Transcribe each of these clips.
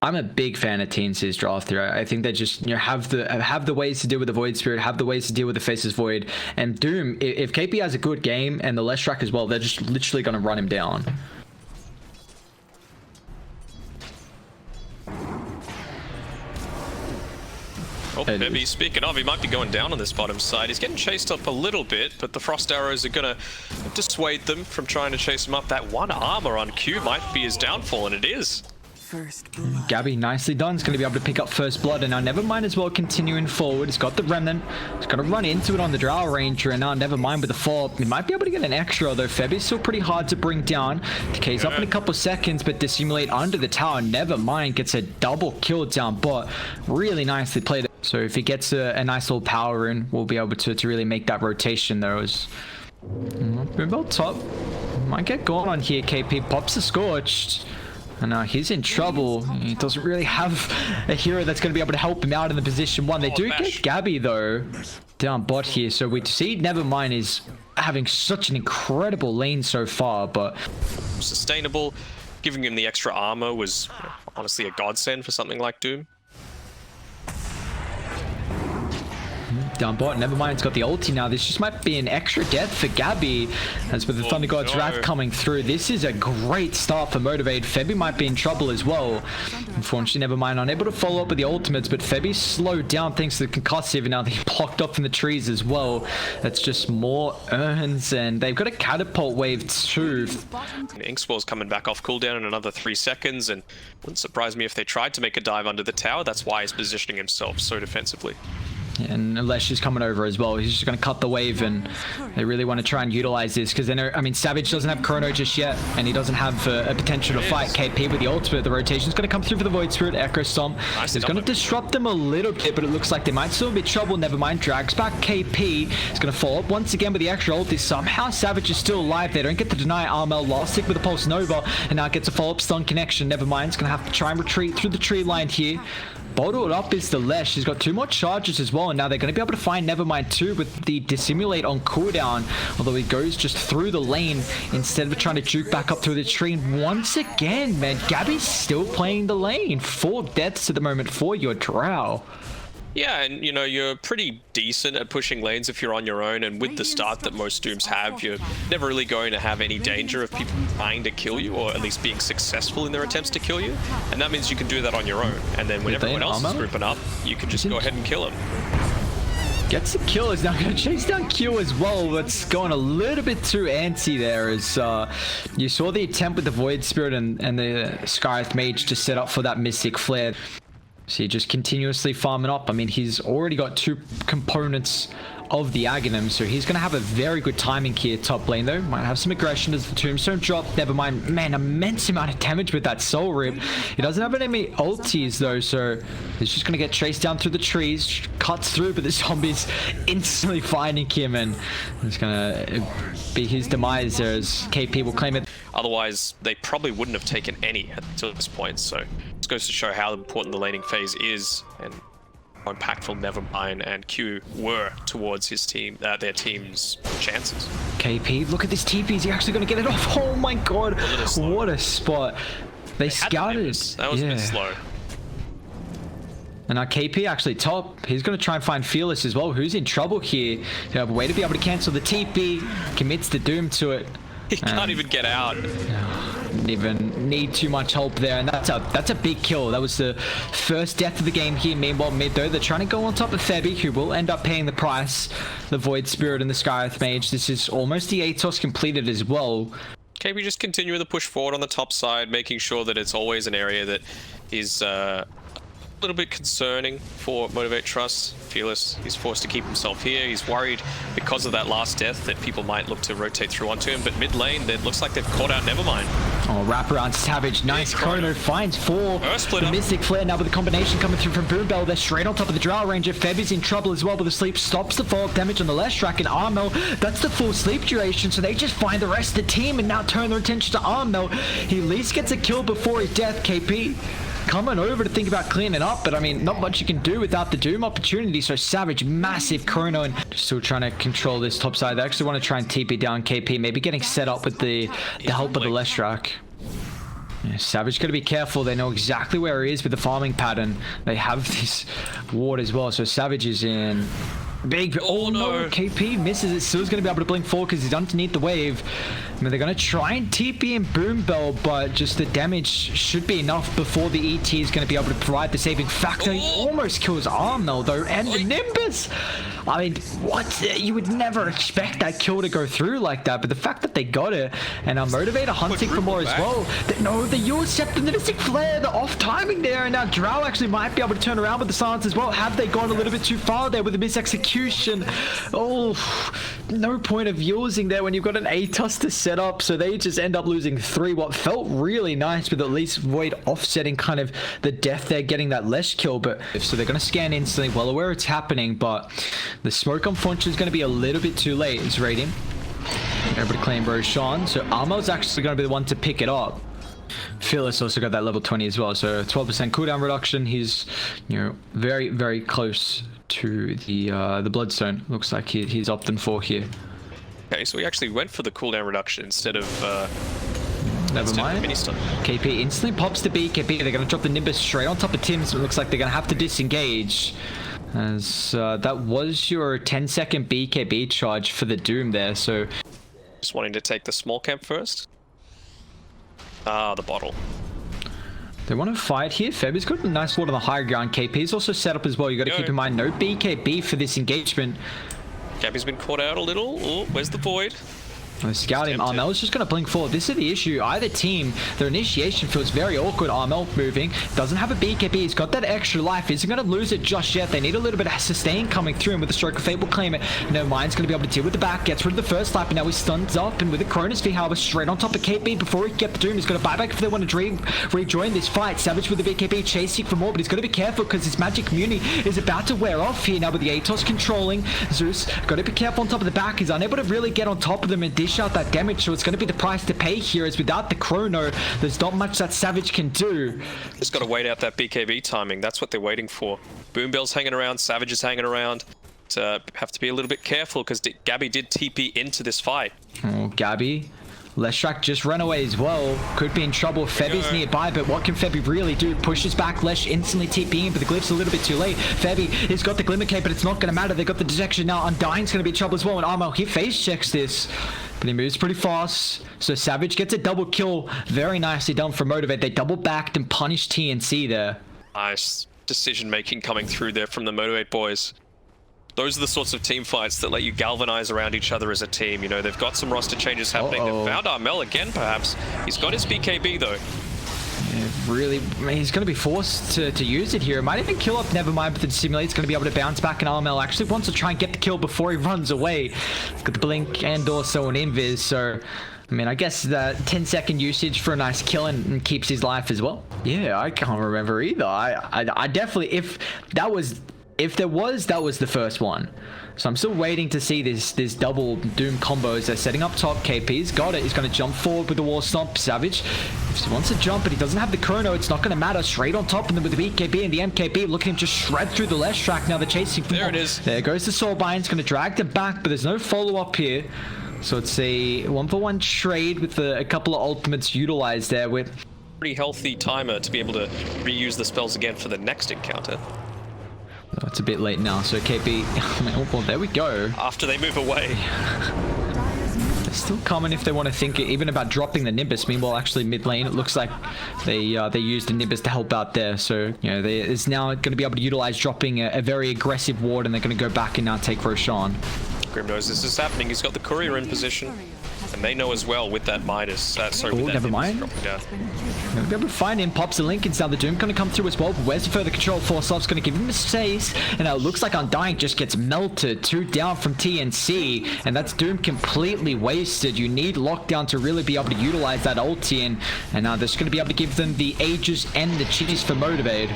I'm a big fan of TNC's draft here. I think they just have the ways to deal with the Void Spirit, have the ways to deal with the Faceless Void, and Doom. If KP has a good game and the Leshrac as well, they're just literally going to run him down. Oh, maybe speaking of, he might be going down on this bottom side. He's getting chased up a little bit, but the Frost Arrows are going to dissuade them from trying to chase him up. That one armor on Q might be his downfall, and it is. Gabby, nicely done. He's going to be able to pick up first blood, and now Nevermind as well, continuing forward. He's got the Remnant. He's got to run into it on the Drow Ranger, and now Nevermind with the follow-up. He might be able to get an extra, though. Feb is still pretty hard to bring down. Decays up in a couple seconds, but Dissimulate under the tower. Nevermind gets a double kill down, but really nicely played. So if he gets a nice little power in, we'll be able to really make that rotation there. Boombo top. Might get going on here. KP pops the Scorched. And now he's in trouble. He doesn't really have a hero that's going to be able to help him out in the position one. They do get Gabby, though, down bot here. So we see Nevermind is having such an incredible lane so far, but sustainable. Giving him the extra armor was honestly a godsend for something like Doom. Down bot, Nevermind's got the ulti now. This just might be an extra death for Gabby. As with the Thunder God's Wrath coming through, this is a great start for Motivate. Febby might be in trouble as well. Unfortunately, Nevermind unable to follow up with the ultimates, but Febby's slowed down thanks to the concussive, and now they're blocked off in the trees as well. That's just more urns, and they've got a catapult wave too. Inkspall's coming back off cooldown in another 3 seconds, and wouldn't surprise me if they tried to make a dive under the tower. That's why he's positioning himself so defensively. And Lesh is coming over as well. He's just going to cut the wave, and they really want to try and utilize this because I mean, Savage doesn't have Chrono just yet, and he doesn't have a potential to fight KP with the ultimate. The rotation's going to come through for the Void Spirit. Echo Stomp is going to disrupt them a little bit, but it looks like they might still be trouble. Nevermind drags back KP. He's going to follow up once again with the extra ulti. Somehow Savage is still alive. They don't get to deny Armel. Last hit with a Pulse Nova, and now gets a follow-up stun connection. Nevermind's going to have to try and retreat through the tree line here. Bottled up is the Lesh. He's got 2 more charges as well, and now they're going to be able to find Nevermind too with the Dissimulate on cooldown, although he goes just through the lane instead of trying to juke back up through the tree. And once again, man, Gabby's still playing the lane. 4 deaths at the moment for your Drow. Yeah, and you know, you're pretty decent at pushing lanes if you're on your own, and with the start that most Dooms have, you're never really going to have any danger of people trying to kill you, or at least being successful in their attempts to kill you, and that means you can do that on your own, and then when everyone else is grouping up, you can just go ahead and kill them. Gets the kill, is now going to chase down Q as well. That's going a little bit too antsy there, as you saw the attempt with the Void Spirit and the Skyeth Mage to set up for that Mystic Flare. So just continuously farming up. I mean, he's already got 2 components of the Aghanim, so he's going to have a very good timing here top lane, though. Might have some aggression as the Tombstone drop. Nevermind, man, immense amount of damage with that Soul Rip. He doesn't have any ultis, though, so he's just going to get chased down through the trees, cuts through, but the zombie's instantly finding him, and it's going to be his demise there as KP will claim it. Otherwise, they probably wouldn't have taken any until this point, so this goes to show how important the laning phase is, and how impactful Nevermind and Q were towards his team, their team's chances. KP, look at this TP. Is he actually going to get it off? Oh my god, what a spot. They scouted. That was a bit slow. And now KP actually top. He's going to try and find Fearless as well, who's in trouble here. You have a way to be able to cancel the TP, commits the Doom to it. He can't even get out. Didn't even need too much help there, and that's a big kill. That was the first death of the game here. Meanwhile, mid though, they're trying to go on top of Febby, who will end up paying the price. The Void Spirit and the Skyeth Mage. This is almost the ATOS completed as well. Okay, we just continue the push forward on the top side, making sure that it's always an area that is a little bit concerning for Motivate Trust. Fearless, he's forced to keep himself here. He's worried because of that last death that people might look to rotate through onto him, but mid lane, it looks like they've caught out Nevermind. Oh, wraparound Savage, nice Chrono, finds 4. The Mystic Flare now with the combination coming through from Boombell. They're straight on top of the Drow Ranger. Feb is in trouble as well with the sleep, stops the fall damage on the Leshrac, and Armel, that's the full sleep duration, so they just find the rest of the team and now turn their attention to Armel. He at least gets a kill before his death. KP coming over to think about cleaning up, but I mean, not much you can do without the Doom opportunity. So Savage, massive Chrono, and still trying to control this top side. They actually want to try and TP down KP, maybe getting set up with the help of the Leshrac. Yeah, Savage got to be careful. They know exactly where he is with the farming pattern. They have this ward as well. So Savage is in big. Oh no! KP misses it. Still's going to be able to blink forward because he's underneath the wave. I mean, they're going to try and TP and Boom Bell, but just the damage should be enough before the ET is going to be able to provide the saving factor. He almost kills Armel though, and the Nimbus. I mean, what? You would never expect that kill to go through like that, but the fact that they got it and are motivated hunting for more as well. No, the Yule set the Nimbus flare, the off timing there, and now Drow actually might be able to turn around with the silence as well. Have they gone a little bit too far there with the misexecution? Oh, no point of using there when you've got an ATOS to set up, so they just end up losing 3. What felt really nice with at least Void offsetting kind of the death there, getting that Lesh kill, but so they're going to scan instantly, well aware it's happening, but the smoke unfortunately is going to be a little bit too late. It's raiding. Everybody claim Roshan, so Armel's actually going to be the one to pick it up. Fearless also got that level 20 as well, so 12% cooldown reduction. He's, you know, very, very close to the Bloodstone. Looks like he's opting for here. Okay, so we actually went for the cooldown reduction instead of never mind. KP instantly pops the BKB. They're going to drop the Nimbus straight on top of Tim, so it looks like they're going to have to disengage. As that was your 10-second BKB charge for the Doom there, so... Just wanting to take the small camp first. Ah, the bottle. They want to fight here. Febby's got a nice ward on the higher ground. KP's also set up as well. You got to keep in mind, no BKB for this engagement. Gabby's been caught out a little. Oh, where's the Void? Scouting. Armel is just going to blink forward. This is the issue. Either team, their initiation feels very awkward. Armel moving. Doesn't have a BKB. He's got that extra life. Isn't going to lose it just yet. They need a little bit of sustain coming through. And with the Stroke of Fate, will claim it. No Mind's going to be able to deal with the back. Gets rid of the first life. And now he stuns up. And with the Chronosphere, however, straight on top of KP before he can get the Doom. He's going to buy back if they want to rejoin this fight. Savage with the BKB chasing for more. But he's got to be careful because his magic immunity is about to wear off here now with the ATOS controlling. Zeus got to be careful on top of the back. He's unable to really get on top of them and dish out that damage. So it's going to be the price to pay here, as without the chrono, there's not much that Savage can do. Just got to wait out that BKB timing. That's what they're waiting for. Boom Bell's hanging around, Savage is hanging around. Have to be a little bit careful because Gabby did TP into this fight. Oh, Gabby. Leshrak just ran away as well. Could be in trouble. Febby's nearby, but what can Febby really do? Pushes back Lesh, instantly TPing, but the glyph's a little bit too late. Febby has got the Glimmer Cape, but it's not going to matter. They got the detection now. Undying's going to be in trouble as well. And Armo, he face checks this, but he moves pretty fast. So Savage gets a double kill. Very nicely done for Motivate. They double backed and punished TNC there. Nice decision making coming through there from the Motivate boys. Those are the sorts of team fights that let you galvanize around each other as a team. You know, they've got some roster changes happening. They've found Armel again, perhaps. He's got his BKB, though. Yeah, really, he's going to be forced to use it here. It might even kill up, never mind, but the Simulate's going to be able to bounce back, and Armel actually wants to try and get the kill before he runs away. He's got the Blink and also an Invis, so... I mean, I guess that 10-second usage for a nice kill and keeps his life as well. Yeah, I can't remember either. I definitely... If there was, that was the first one. So I'm still waiting to see this double Doom combos. They're setting up top. KP's got it. He's going to jump forward with the wall stomp. Savage, if he wants to jump, but he doesn't have the chrono, it's not going to matter. Straight on top of them with the BKB and the MKB. Look at him just shred through the Lesh track. Now they're chasing. There it is. There goes the Soulbind. It's going to drag them back, but there's no follow-up here. So it's a 1-for-1 trade with a couple of ultimates utilized there with... Pretty healthy timer to be able to reuse the spells again for the next encounter. Oh, it's a bit late now, so KP... Oh, well, there we go. After they move away. They're still coming if they want to think even about dropping the Nimbus. Meanwhile, actually, mid lane, it looks like they used the Nimbus to help out there. So, you know, they is now going to be able to utilize dropping a very aggressive ward, and they're going to go back and now take Roshan. Grim knows this is happening. He's got the courier in position. And they know as well with that Midas. Sorry, with that never mind. Gonna be able to find him. Pops the Lincolns down. The Doom gonna come through as well. But where's the further control? Force Love's gonna give him a space. And now it looks like Undying just gets melted. 2 down from TNC. And that's Doom completely wasted. You need Lockdown to really be able to utilize that ulti. And now that's gonna be able to give them the Aegis and the cheese for Motivate.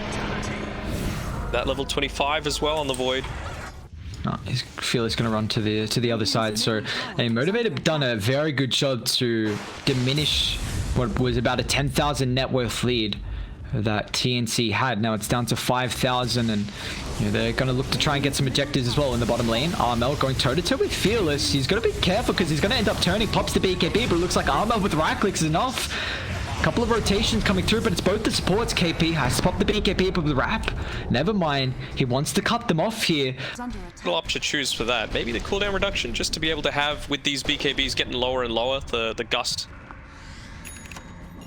That level 25 as well on the Void. Oh, his Fearless going to run to the other side. So, Motivate have done a very good job to diminish what was about a 10,000 net worth lead that TNC had. Now it's down to 5,000, and you know, they're going to look to try and get some objectives as well in the bottom lane. Armel going toe-to-toe with Fearless. He's got to be careful because he's going to end up turning. Pops the BKB, but it looks like Armel with right clicks is enough. Couple of rotations coming through, but it's both the supports. KP has to pop the BKB up with the wrap. Never mind. He wants to cut them off here. Little option to choose for that. Maybe the cooldown reduction, just to be able to have, with these BKBs getting lower and lower, the gust.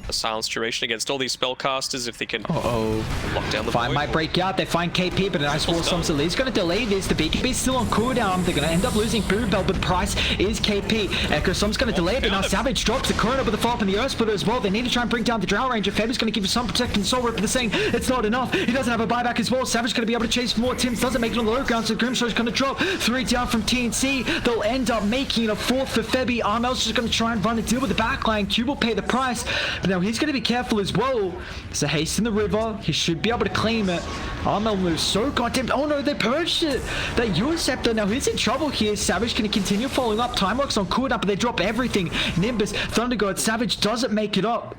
A silence duration against all these spellcasters if they can lock down the Fire might break out. They find KP, but a nice wall storm. So Lee's going to delay this. The BKB is still on cooldown. They're going to end up losing Boom Bell, but the price is KP. Echo Storm's going to delay it, but now Savage drops the Corona with the follow up in the Earth Splitter as well. They need to try and bring down the Drow Ranger. Feb is going to give you some protection. Soul Ripper, they're saying it's not enough. He doesn't have a buyback as well. Savage going to be able to chase more. Tim's doesn't make it on the low ground, so Grimshaw's going to drop 3 down from TNC. They'll end up making it a 4th for Febby. Armel's just going to try and run and deal with the backline. Q will pay the price, but now he's going to be careful as well. There's a haste in the river. He should be able to claim it. Armel moves so goddamn. Oh no, they purged it. That Scepter. Now he's in trouble here. Savage can continue following up. Time Works on cooldown, but they drop everything. Nimbus, Thunder God, Savage doesn't make it up.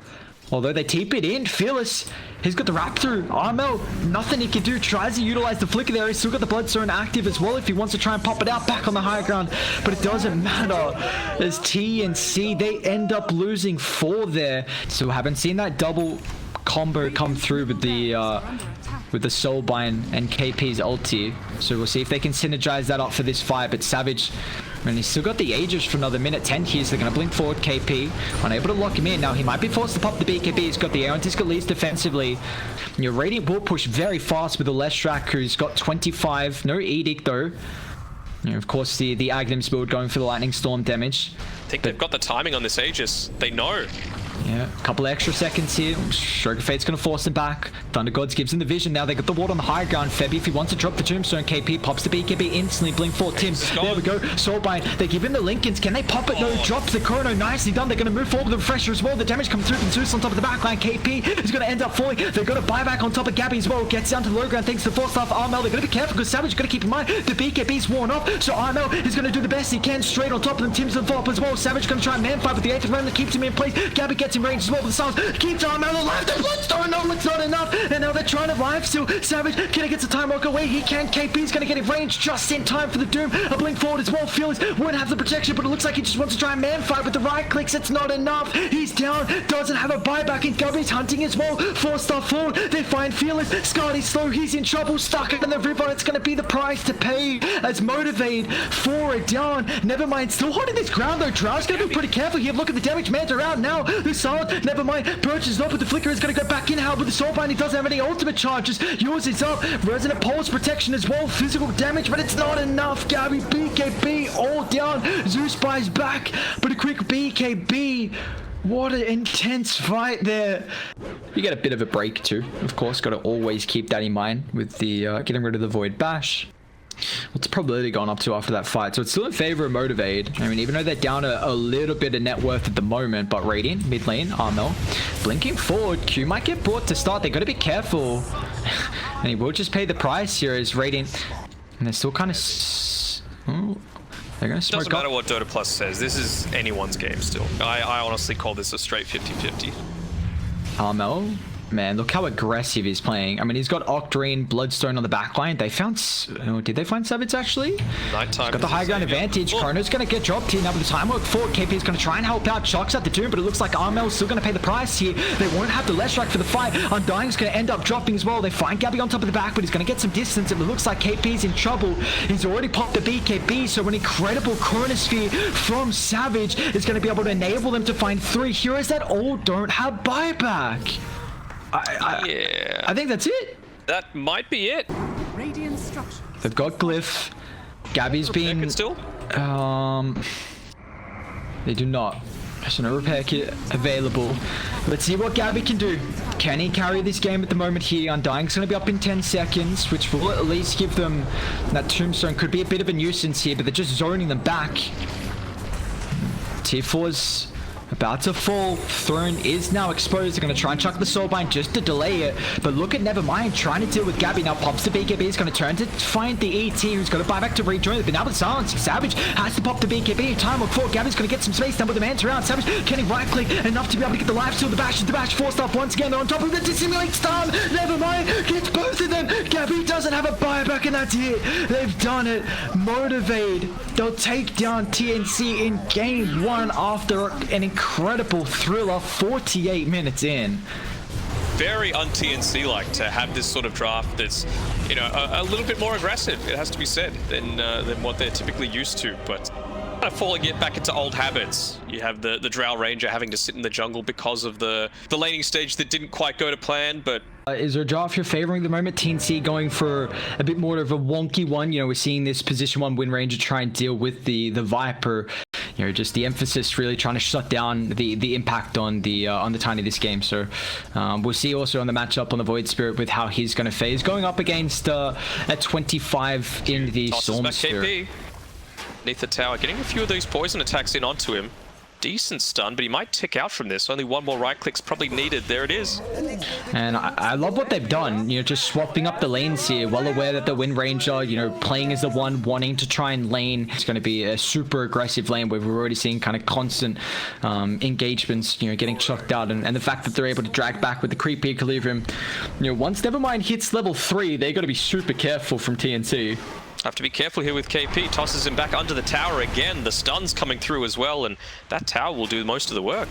Although they tape it in, Fearless, he's got the wrap through. Armel, nothing he can do. Tries to utilize the flicker there. He's still got the Bloodstone active as well if he wants to try and pop it out back on the high ground. But it doesn't matter. As TNC, they end up losing 4 there. So haven't seen that double combo come through with the Soulbind and KP's ulti. So we'll see if they can synergize that up for this fight. But Savage, and he's still got the Aegis for another minute 10 here, so they're going to blink forward KP. Unable to lock him in. Now he might be forced to pop the BKB. He's got the Aeon Disc at least defensively. And your Radiant will push very fast with the Leshrac, who's got 25. No Edict though. You know, of course, the Agnim's build going for the Lightning Storm damage. I think they've got the timing on this Aegis. They know. Yeah, a couple extra seconds here. Stroke of Fate's going to force him back. Thunder Gods gives him the vision. Now they got the ward on the high ground. Febby, if he wants to drop the Tombstone, KP pops the BKB instantly. Blink for Tim. There we go. Soulbind. They give him the Lincolns. Can they pop it? No. Drops the Chrono. Nicely done. They're going to move forward with the Refresher as well. The damage comes through from Zeus on top of the backline. KP is going to end up falling. They're going to buy back on top of Gabby as well. Gets down to the low ground thanks to the 4-star Armel. They're going to be careful because Savage is going to keep in mind the BKB's worn off. So Armel is going to do the best he can straight on top of them. Tim's on top as well. Savage going to try and man fight with the 8th round that keeps him in place. Gabby gets in range as well with the Sounds. Keeps Armel alive. The Bloodstone. No, it's not enough. And now they're trying to live steal. Savage, can he get the time walk away? He can. KP's going to get in range just in time for the Doom. A blink forward as well. Fearless won't have the protection, but it looks like he just wants to try and man fight with the right clicks. It's not enough. He's down. Doesn't have a buyback, and Gubby's hunting as well. 4-star forward. They find Fearless. Scotty's slow. He's in trouble. Stuck in the river. It's going to be the price to pay as Motivate 4 down. Never mind. Still holding this ground though. Drow's going to be pretty careful here. Look at the damage. Man's around now. The silence. Never mind. Purge is not, but the flicker is going to go back in. How with the Soulbind? He doesn't have any ultimate charges. Yours is up. Resonant Pulse protection as well. Physical damage, but it's not enough. Gabby, BKB all down. Zeus buys back, but a quick BKB. What an intense fight there. You get a bit of a break too. Of course, got to always keep that in mind with the getting rid of the Void Bash. What's the probability going up to after that fight? So it's still in favor of Motivate. I mean, even though they're down a little bit of net worth at the moment, but Radiant, mid lane, Armel, blinking forward. Q might get brought to start. They got to be careful. And he will just pay the price here as Radiant. And they're still kind of... they're going to smoke Doesn't matter what Dota Plus says. This is anyone's game still. I honestly call this a straight 50-50. Armel, man, look how aggressive he's playing. I mean, he's got Octarine, Bloodstone on the backline. They found... did they find Savage, actually? Nighttime. Got the high ground advantage. Chrono's going to get dropped here now with the time work forward. KP is going to try and help out. Shocks at the Doom, but it looks like Armel's still going to pay the price here. They won't have the Leshrac for the fight. Undying's going to end up dropping as well. They find Gabby on top of the back, but he's going to get some distance. It looks like KP's in trouble. He's already popped the BKB, so an incredible Chronosphere from Savage is going to be able to enable them to find 3 heroes that all don't have buyback. Yeah. I think that's it. That might be it. They've got Glyph. Gabby's been... still? They do not. There's no repair kit available. Let's see what Gabby can do. Can he carry this game at the moment here? Undying's going to be up in 10 seconds, which will at least give them that Tombstone. Could be a bit of a nuisance here, but they're just zoning them back. T4's about to fall. Throne is now exposed. They're going to try and chuck the Soulbind just to delay it. But look at Nevermind trying to deal with Gabby. Now pops the BKB. He's going to turn to find the ET, who's going to buy back to rejoin. But now with silence, Savage has to pop the BKB. Time will fall. Gabby's going to get some space down with the man's around. Savage can he right click enough to be able to get the life steal. The bash 4 stuff once again. They're on top of the dissimulate stun. Nevermind gets both of them. Gabby doesn't have a buyback, and that's it. They've done it. Motivate. They'll take down TNC in game 1 after an incredible thriller 48 minutes in. Very un-TNC like to have this sort of draft that's, you know, a little bit more aggressive, it has to be said, than what they're typically used to. But kind of falling it back into old habits. You have the Drow Ranger having to sit in the jungle because of the laning stage that didn't quite go to plan, but is there a draft you're favoring at the moment? TNC going for a bit more of a wonky one. You know, we're seeing this position 1 Wind Ranger try and deal with the Viper. You know, just the emphasis really trying to shut down the impact on the Tiny this game. So we'll see also on the matchup on the Void Spirit with how he's going to phase. Going up against a 25 in the Storm Spirit. KP. Beneath the tower, getting a few of those poison attacks in onto him. Decent stun, but he might tick out from this. Only one more right click's probably needed. There it is. And I love what they've done, you know, just swapping up the lanes here. Well aware that the Wind Ranger, you know, playing as the one wanting to try and lane. It's going to be a super aggressive lane where we're already seeing kind of constant engagements, you know, getting chucked out. And the fact that they're able to drag back with the creep equilibrium. You know, once Nevermind hits level 3, they're going to be super careful from TNC. Have to be careful here with KP. Tosses him back under the tower again. The stun's coming through as well, and that tower will do most of the work.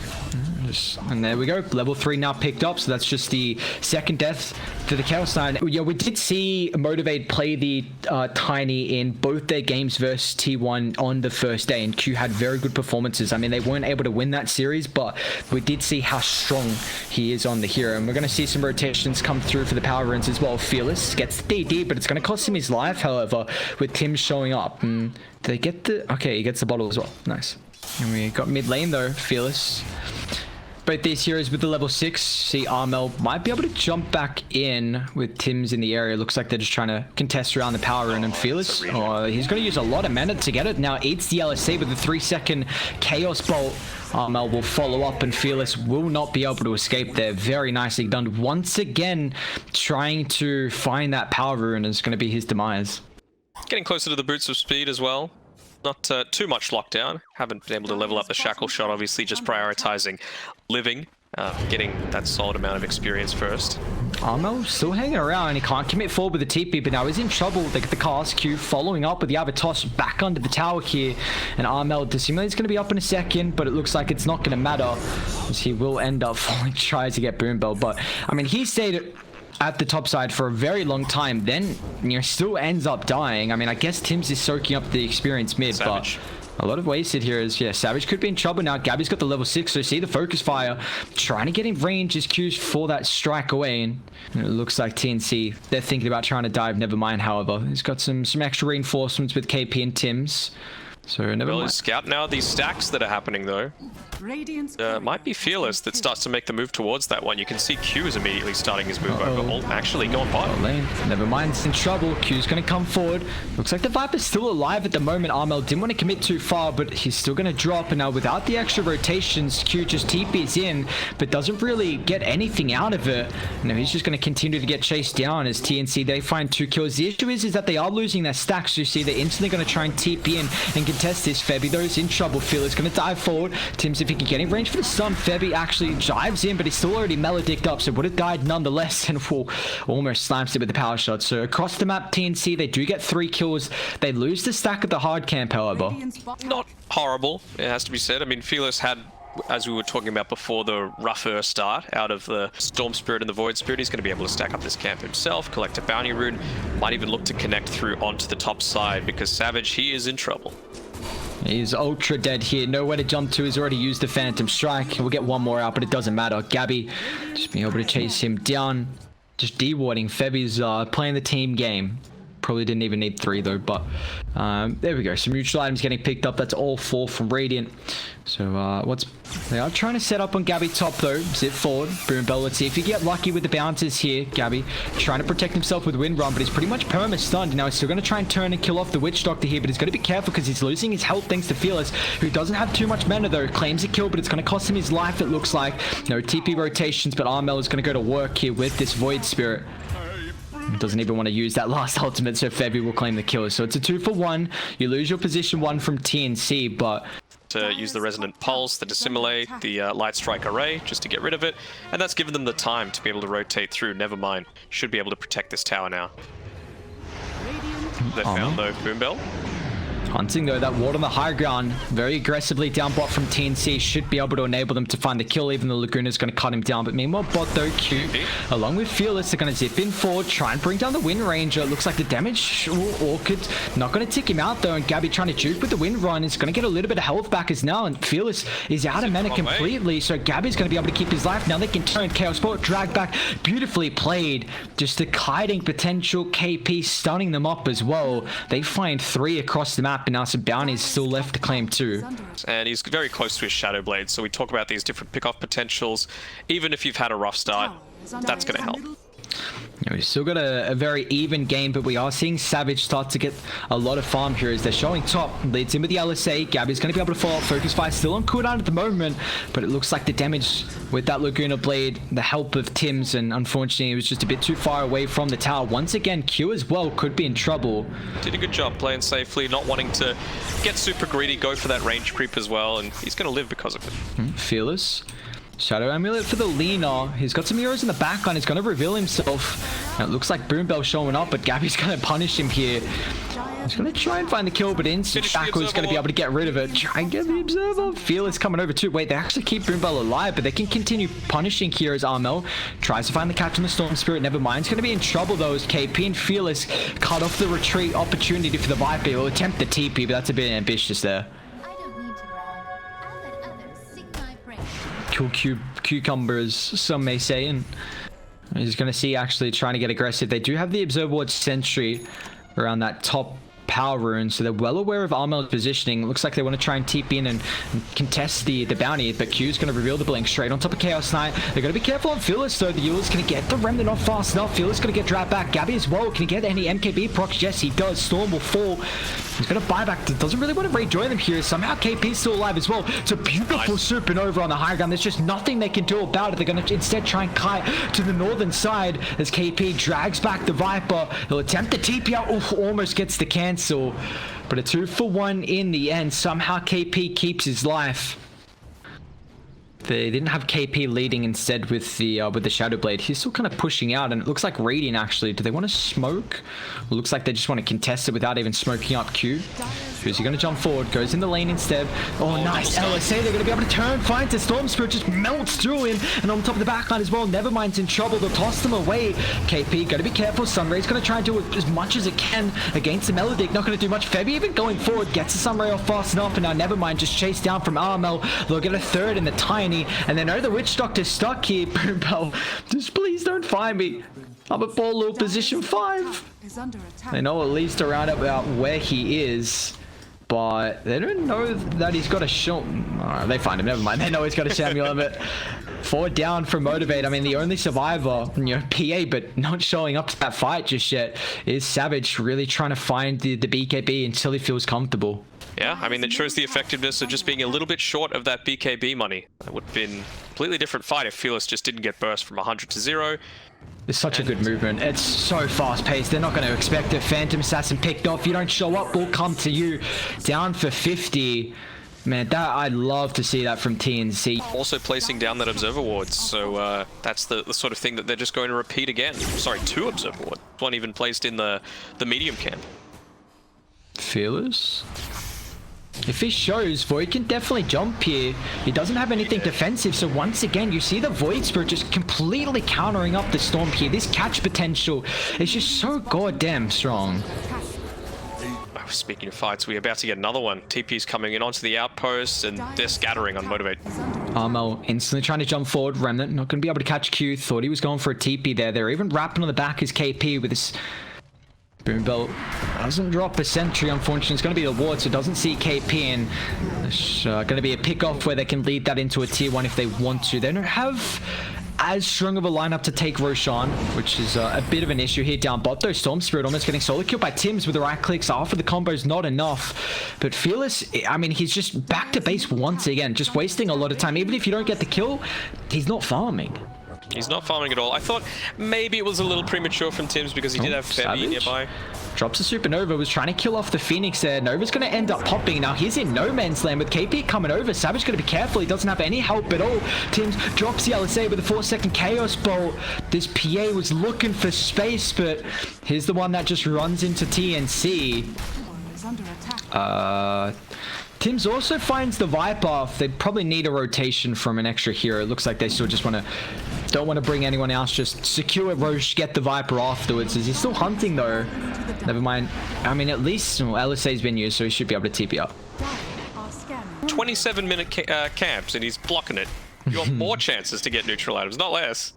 And there we go. Level 3 now picked up, so that's just the second death to the Chaos Knight. Yeah, we did see Motivate play the Tiny in both their games versus T1 on the first day, and Q had very good performances. I mean, they weren't able to win that series, but we did see how strong he is on the hero. And we're going to see some rotations come through for the power runes as well. Fearless gets the DD, but it's going to cost him his life, however, with Tim showing up. Did they get the... Okay, he gets the bottle as well. Nice. And we got mid lane, though. Fearless. Both these heroes with the level 6. See, Armel might be able to jump back in with Tim's in the area. Looks like they're just trying to contest around the power rune, and Fearless, he's going to use a lot of mana to get it. Now eats the LSC with the 3-second Chaos Bolt. Armel will follow up, and Fearless will not be able to escape there. Very nicely done. Once again, trying to find that power rune is going to be his demise. Getting closer to the boots of speed as well. Not too much lockdown. Haven't been able to level up the shackle shot, obviously, just prioritizing living, getting that solid amount of experience first. Armo still hanging around. He can't commit forward with the TP, but now he's in trouble. They get the cast. Q following up with the Avatos back under the tower here. And Armel dissimulates going to be up in a second, but it looks like it's not going to matter, as he will end up falling, tries to get Boom Bell. But, I mean, he stayed at the top side for a very long time, then, you know, still ends up dying. I mean, I guess Tim's is soaking up the experience mid, Savage. But a lot of wasted here is, yeah, Savage could be in trouble now. Gabby's got the level 6, so see the focus fire. Trying to get in range his Q's for that strike away, and it looks like TNC, they're thinking about trying to dive. Nevermind, however. He's got some extra reinforcements with KP and Tim's. So never mind. Scout now these stacks that are happening though. Might be Fearless that starts to make the move towards that one. You can see Q is immediately starting his move over. Oh, actually going bottom. Lane. Nevermind, it's in trouble. Q's going to come forward. Looks like the Viper's still alive at the moment. Armel didn't want to commit too far, but he's still going to drop. And now without the extra rotations, Q just TPs in, but doesn't really get anything out of it. No, he's just going to continue to get chased down as TNC, they find 2 kills. The issue is that they are losing their stacks. You see, they're instantly going to try and TP in and contest this. Febby, though, is in trouble. Fearless going to dive forward. Tim's, if he can get in range for the stun, Febby actually dives in, but he's still already melodicked up, so would have died nonetheless, and almost slams it with the power shot. So across the map, TNC, they do get 3 kills. They lose the stack at the hard camp, however. Not horrible, it has to be said. I mean, Fearless had, as we were talking about before, the rougher start out of the Storm Spirit and the Void Spirit. He's going to be able to stack up this camp himself, collect a bounty rune, might even look to connect through onto the top side, because Savage, he is in trouble. He's ultra dead here. Nowhere to jump to. He's already used the Phantom Strike. We'll get one more out, but it doesn't matter. Gabby just being able to chase him down. Just de-warding. Febby's playing the team game. Probably didn't even need 3 though, but there we go. Some mutual items getting picked up. That's all 4 from Radiant. So they are trying to set up on Gabby top though. Zip forward. Boom Bell. Let's see if you get lucky with the bounces here. Gabby trying to protect himself with Wind Run, but he's pretty much perma stunned. Now he's still going to try and turn and kill off the Witch Doctor here, but he's got to be careful because he's losing his health thanks to Fearless, who doesn't have too much mana though. Claims a kill, but it's going to cost him his life, it looks like. No TP rotations, but Armel is going to go to work here with this Void Spirit. Doesn't even want to use that last ultimate, so Febby will claim the kill. So it's a 2-for-1. You lose your position 1 from TNC, but to use the Resonant Pulse, the Dissimulate, the Light Strike Array, just to get rid of it. And that's given them the time to be able to rotate through. Never mind. Should be able to protect this tower now. They found, though, Boombell. Hunting though that ward on the high ground very aggressively down bot from TNC should be able to enable them to find the kill. Even the Laguna is going to cut him down, but meanwhile bot though Q along with Fearless are going to zip in forward, try and bring down the Wind Ranger. It looks like the damage Orchid not going to tick him out though, and Gabby trying to juke with the Wind Run is going to get a little bit of health back as now, and Fearless is out of mana completely, so Gabby's going to be able to keep his life. Now they can turn Chaos Sport, drag back, beautifully played. Just the kiting potential, KP stunning them up as well. They find 3 across the map, and now some bounties still left to claim too. And he's very close to his Shadow Blade, so we talk about these different pick-off potentials. Even if you've had a rough start, that's going to help. We've still got a very even game, but we are seeing Savage start to get a lot of farm here as they're showing top. Leads in with the LSA. Gabby's going to be able to follow up. Focus Fire still on cooldown at the moment, but it looks like the damage with that Laguna Blade, the help of Tim's, and unfortunately it was just a bit too far away from the tower. Once again, Q as well could be in trouble. Did a good job playing safely, not wanting to get super greedy, go for that range creep as well, and he's going to live because of it. Fearless. Shadow Amulet for the Lina. He's got some heroes in the backline. He's going to reveal himself. Now it looks like Boombell showing up, but Gabby's going to punish him here. He's going to try and find the kill, but Instant Shackle is going to be able to get rid of it. Try and get the Observer. Fearless coming over too. Wait, they actually keep Boombell alive, but they can continue punishing here as Armel tries to find the catch on the Storm Spirit. Never mind. He's going to be in trouble though as KP and Fearless cut off the retreat opportunity for the Viper. He'll attempt the TP, but that's a bit ambitious there. Cucumbers, some may say, and he's going to see actually trying to get aggressive. They do have the Observer Ward Sentry around that top power rune, so they're well aware of Armel's positioning. It looks like they want to try and TP in and contest the bounty, but Q's going to reveal the blink straight on top of Chaos Knight. They're going to be careful on Fearless though. The Euler's going to get the Remnant off fast enough. Fearless going to get dragged back. Gabby as well. Can he get any MKB procs? Yes, he does. Storm will fall. He's going to buy back. Doesn't really want to rejoin them here. Somehow KP's still alive as well. It's a beautiful supernova on the high ground. There's just nothing they can do about it. They're going to instead try and kite to the northern side as KP drags back the Viper. He'll attempt the TP out. Oof, almost gets the cancel. But a 2-for-1 in the end. Somehow KP keeps his life. They didn't have KP leading instead with the Shadow Blade. He's still kind of pushing out, and it looks like Radiant actually. Do they want to smoke? It looks like they just want to contest it without even smoking up Q. Who's he going to jump forward? Goes in the lane instead. Oh, nice LSA. They're going to be able to turn, finds the Storm Spirit, just melts through him, and on top of the backline as well. Nevermind's in trouble. They'll toss them away. KP got to be careful. Sunray's going to try and do as much as it can against the Melodic. Not going to do much. Febby even going forward gets the Sunray off fast enough, and now Nevermind just chased down from Armel. They'll get a third in the Tiny, and then the Witch Doctor's stuck here. Boombell, just please don't find me. I'm at ball low position 5. They know at least around about where he is, but they don't know that he's got a shot. Oh, they find him. Never mind. They know he's got a Samuel limit. 4 down from Motivate. I mean, the only survivor, PA, but not showing up to that fight just yet, is Savage, really trying to find the BKB until he feels comfortable. Yeah, I mean, that shows the effectiveness of just being a little bit short of that BKB money. That would have been a completely different fight if Fearless just didn't get burst from 100 to 0. It's such a good movement. It's so fast-paced. They're not going to expect a Phantom Assassin picked off. You don't show up, we'll come to you. Down for 50. Man, I'd love to see that from TNC. Also placing down that Observer Ward, so that's the sort of thing that they're just going to repeat again. Sorry, 2 Observer Ward. One even placed in the medium camp. Fearless? If he shows, Void can definitely jump here. He doesn't have anything defensive, so once again, you see the Void Spirit just completely countering up the Storm here. This catch potential is just so goddamn strong. Speaking of fights, we're about to get another one. TP's coming in onto the outpost, and they're scattering on Motivate. Armel instantly trying to jump forward. Remnant not going to be able to catch Q. Thought he was going for a TP there. They're even wrapping on the back as KP with this... Boombell doesn't drop a sentry, unfortunately. It's going to be the ward, so it doesn't see KP, and it's going to be a pick-off where they can lead that into a tier 1 if they want to. They don't have as strong of a lineup to take Roshan, which is a bit of an issue here down bot though. Storm Spirit almost getting solo killed by Tims with the right clicks. After the combo's not enough, but Fearless, I mean, he's just back to base once again, just wasting a lot of time. Even if you don't get the kill, he's not farming. He's not farming at all. I thought maybe it was a little premature from Tims because he did have Febby nearby. Drops a Supernova, was trying to kill off the Phoenix there. Nova's going to end up popping. Now he's in no man's land with KP coming over. Savage going to be careful. He doesn't have any help at all. Tims drops the LSA with a 4-second Chaos Bolt. This PA was looking for space, but here's the one that just runs into TNC. Tims also finds the Viper. They probably need a rotation from an extra hero. It looks like they still just don't want to bring anyone else. Just secure Roche, get the Viper afterwards. Is he still hunting though? Never mind. I mean, at least LSA's been used, so he should be able to TP up. 27-minute camps, and he's blocking it. You want more chances to get neutral items, not less.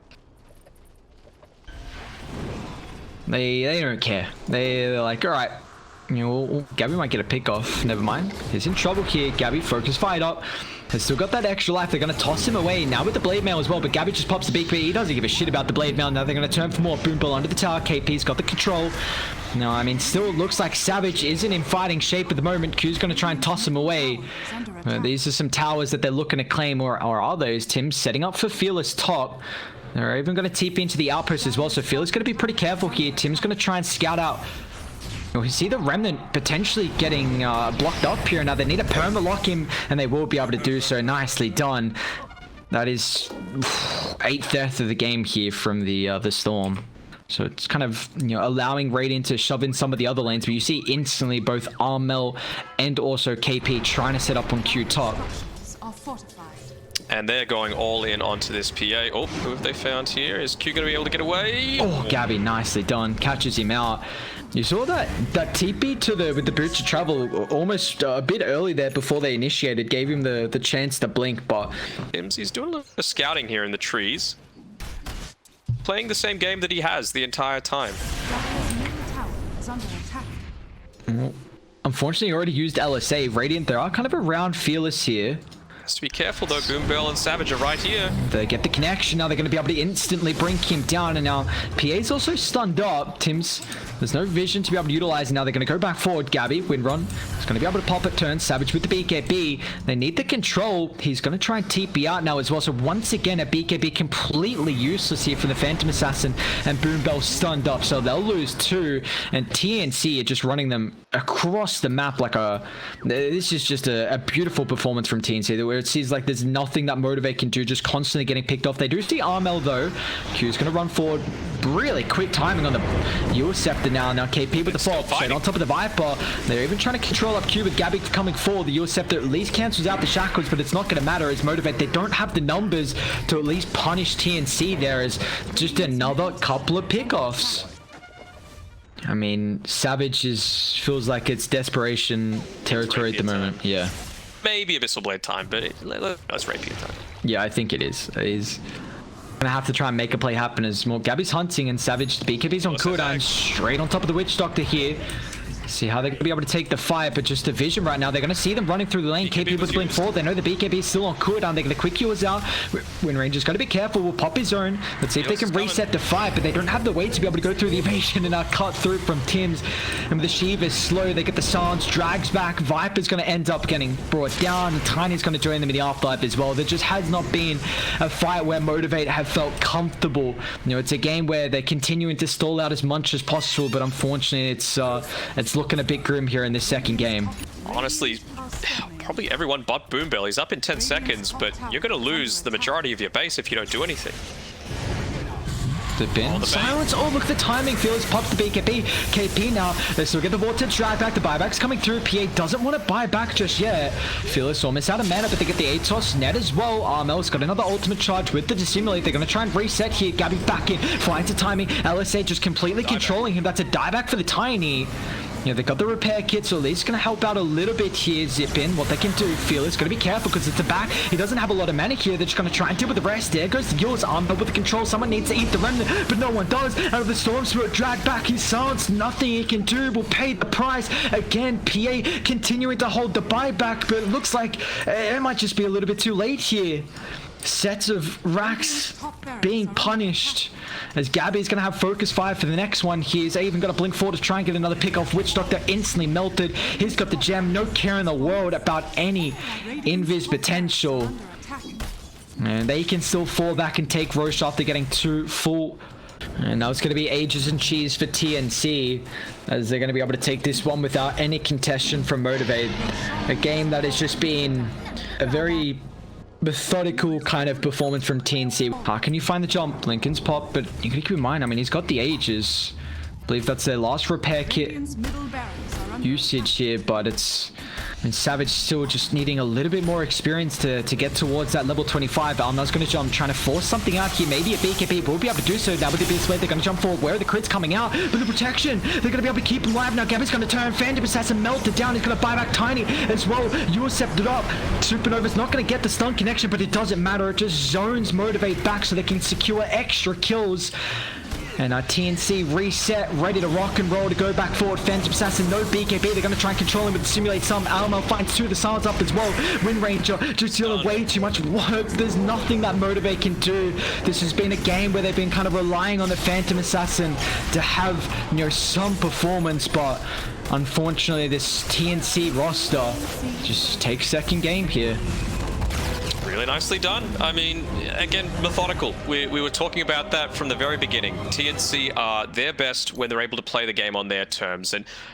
They don't care. They're like, all right. You know, Gabby might get a pick off. Never mind. He's in trouble here. Gabby, focus, fired up. Has still got that extra life. They're going to toss him away now with the Blade Mail as well. But Gabby just pops the BKB. He doesn't give a shit about the Blade Mail. Now they're going to turn for more. Boom Bell under the tower. KP's got the control. No, I mean, still looks like Savage isn't in fighting shape at the moment. Q's going to try and toss him away. These are some towers that they're looking to claim. Or are those? Tim's setting up for Fearless top. They're even going to TP into the outpost as well. So Fearless going to be pretty careful here. Tim's going to try and scout out. We see the Remnant potentially getting blocked up here. Now they need to perma-lock him, and they will be able to do so. Nicely done. That is 8th death of the game here from the Storm. So it's kind of, you know, allowing Radiant to shove in some of the other lanes, but you see instantly both Armel and also KP trying to set up on Q top. And they're going all in onto this PA. Oh, who have they found here? Is Q going to be able to get away? Oh, Gabby, nicely done. Catches him out. You saw that TP to with the boots of travel almost a bit early there before they initiated, gave him the chance to blink, but he's doing a little bit of scouting here in the trees. Playing the same game that he has the entire time. Unfortunately, he already used LSA. Radiant, they are kind of around Fearless here. Has to be careful though. Boom Bell and Savage are right here. They get the connection. Now they're going to be able to instantly bring him down. And now PA's also stunned up. Tims, there's no vision to be able to utilize. Now they're going to go back forward. Gabby, Windrun, is going to be able to pop it, turn. Savage with the BKB. They need the control. He's going to try and TP out now as well. So once again, a BKB completely useless here for the Phantom Assassin. And Boom Bell stunned up. So they'll lose 2. And TNC are just running them across the map like a... This is just a beautiful performance from TNC. Where it seems like there's nothing that Motivate can do, just constantly getting picked off. They do see Armel though. Q's going to run forward. Really quick timing on the Scepter now. Now KP with the fault. Straight on top of the Viper. They're even trying to control up Q with Gabby coming forward. The Scepter at least cancels out the shackles, but it's not going to matter as Motivate. They don't have the numbers to at least punish TNC there as just another couple of pickoffs. I mean, Savage feels like it's desperation territory at the moment. Yeah. Maybe Abyssal Blade time, but it's Rapier time. Yeah, I think it is. He's gonna have to try and make a play happen as more. Gabby's hunting and Savage BKB's on cooldown, straight on top of the Witch Doctor here. See how they're going to be able to take the fight, but just the vision right now. They're going to see them running through the lane. KP was blink forward. They know the BKB is still on cooldown. They're going to quick yours out. Wind Ranger's got to be careful. Will pop his own. Let's see if they can reset the fight, but they don't have the weight to be able to go through the evasion and cut through from Tims. And the Shiva is slow. They get the silence, drags back. Viper's going to end up getting brought down. And Tiny's going to join them in the afterlife as well. There just has not been a fight where Motivate have felt comfortable. You know, it's a game where they're continuing to stall out as much as possible, but unfortunately, it's looking a bit grim here in this second game. Honestly, probably everyone but Boom Bell. He's up in 10 seconds, but you're going to lose the majority of your base if you don't do anything. The bin. Silence. Oh, look at the timing. Fearless pops the BKB. KP now. They still get the Vortex drag back. The buyback's coming through. PA doesn't want to buy back just yet. Fearless almost out of mana, but they get the ATOS net as well. Armel's got another ultimate charge with the Dissimulate. They're going to try and reset here. Gabby back in. Finds the timing. LSA just completely controlling him. That's a dieback for the Tiny. Yeah, they got the repair kit, so at least going to help out a little bit here. Zip in what they can do. Fearless going to be careful because it's a back. He doesn't have a lot of mana here. They're just going to try and deal with the rest. There goes the yours arm, but with the control, someone needs to eat the remnant, but no one does. Out of the Storm Spirit, drag back his silence. Nothing he can do. Will pay the price again. PA continuing to hold the buyback, but it looks like it might just be a little bit too late here. Sets of racks being punished as Gabby's going to have focus fire for the next one. He's even got a blink forward to try and get another pick off. Witch Doctor instantly melted. He's got the gem. No care in the world about any invis potential. And they can still fall back and take Roche after getting 2 full. And now it's going to be ages and cheese for TNC, as they're going to be able to take this one without any contestation from Motivate. A game that has just been a very methodical kind of performance from TNC. How can you find the jump? Lincoln's pop, but you can keep in mind, I mean, he's got the ages. I believe that's their last repair kit usage here, but it's... I mean, Savage still just needing a little bit more experience to get towards that level 25. Alna's going to jump, trying to force something out here. Maybe a BKB will be able to do so now with the BTS. They're going to jump forward. Where are the crits coming out? But the protection, they're going to be able to keep him alive. Now Gabby's going to turn. Phantom Assassin melted down. He's going to buy back Tiny as well. Yusef it up. Supernova's not going to get the stun connection, but it doesn't matter. It just zones Motivate back so they can secure extra kills. And TNC reset, ready to rock and roll to go back forward. Phantom Assassin, no BKB. They're going to try and control him with Simulate some. Alma finds 2 of the silence up as well. Wind Ranger just dealing way too much work. There's nothing that Motivate can do. This has been a game where they've been kind of relying on the Phantom Assassin to have, you know, some performance, but unfortunately this TNC roster just takes second game here. Really nicely done. I mean, again, methodical. We were talking about that from the very beginning. TNC are their best when they're able to play the game on their terms. And